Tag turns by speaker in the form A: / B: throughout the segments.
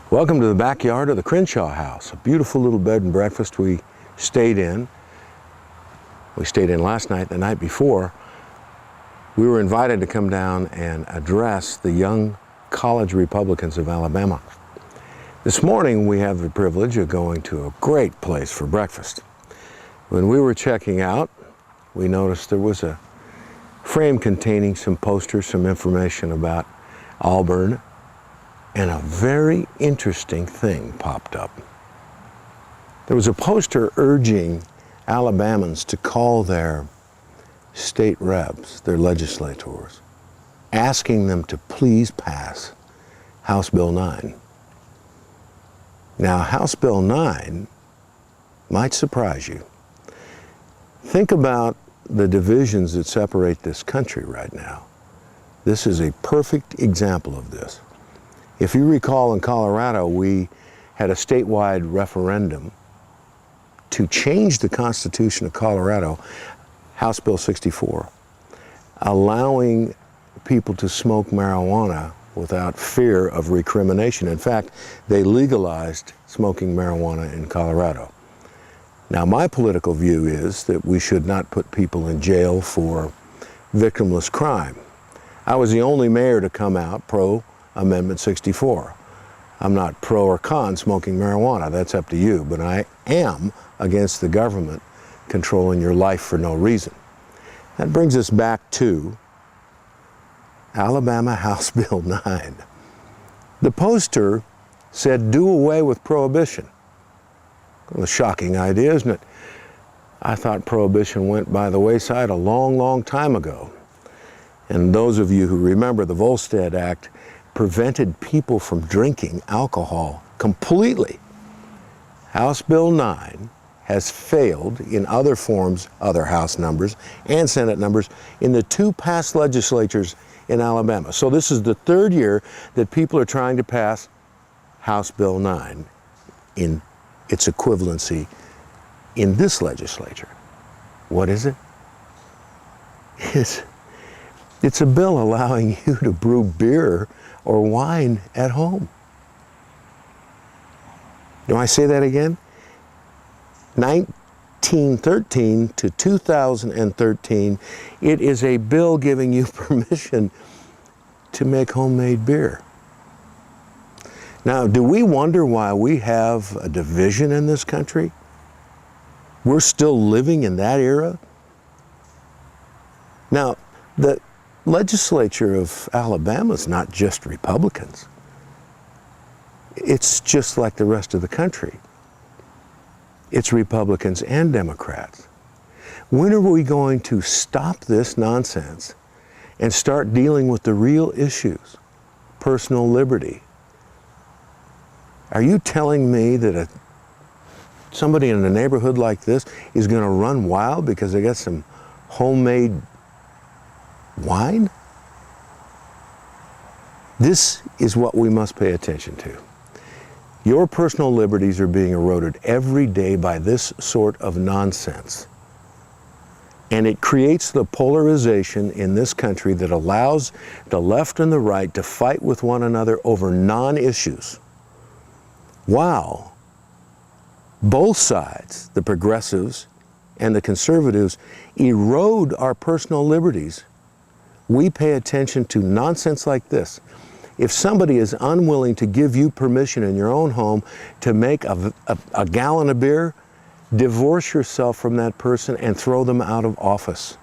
A: Welcome to the backyard of the Crenshaw house, a beautiful little bed and breakfast we stayed in. We stayed in last night, the night before. We were invited to come down and address the young college Republicans of Alabama. This morning we have the privilege of going to a great place for breakfast. When we were checking out, we noticed there was a frame containing some posters, some information about Auburn, and a very interesting thing popped up. There was a poster urging Alabamans to call their state reps, their legislators, asking them to please pass House Bill 9. Now, House Bill 9 might surprise you. Think about the divisions that separate this country right now. This is a perfect example of this. If you recall, in Colorado, we had a statewide referendum to change the Constitution of Colorado, House Bill 64, allowing people to smoke marijuana without fear of recrimination. In fact, they legalized smoking marijuana in Colorado. Now, my political view is that we should not put people in jail for victimless crime. I was the only mayor to come out pro Amendment 64. I'm not pro or con smoking marijuana, that's up to you, but I am against the government controlling your life for no reason. That brings us back to Alabama House Bill 9. The poster said, do away with prohibition. Well, a shocking idea, isn't it? I thought prohibition went by the wayside a long, long time ago. And those of you who remember the Volstead Act prevented people from drinking alcohol completely. House Bill 9 has failed in other forms, other House numbers and Senate numbers, in the two past legislatures in Alabama. So this is the third year that people are trying to pass House Bill 9 in its equivalency in this legislature. What is it? It's a bill allowing you to brew beer or wine at home. Do I say that again? 1913 to 2013, it is a bill giving you permission to make homemade beer. Now, do we wonder why we have a division in this country? We're still living in that era? Now, the legislature of Alabama is not just Republicans. It's just like the rest of the country. It's Republicans and Democrats. When are we going to stop this nonsense and start dealing with the real issues? Personal liberty. Are you telling me that somebody in a neighborhood like this is going to run wild because they got some homemade wine? This is what we must pay attention to. Your personal liberties are being eroded every day by this sort of nonsense. And it creates the polarization in this country that allows the left and the right to fight with one another over non-issues. While both sides, the progressives and the conservatives, erode our personal liberties, we pay attention to nonsense like this. If somebody is unwilling to give you permission in your own home to make a gallon of beer, divorce yourself from that person and throw them out of office.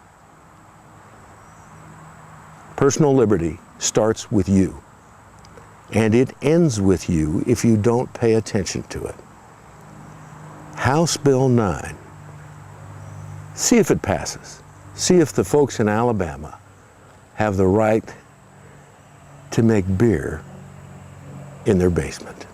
A: Personal liberty starts with you, and it ends with you if you don't pay attention to it. House Bill 9. See if it passes. See if the folks in Alabama have the right to make beer in their basement.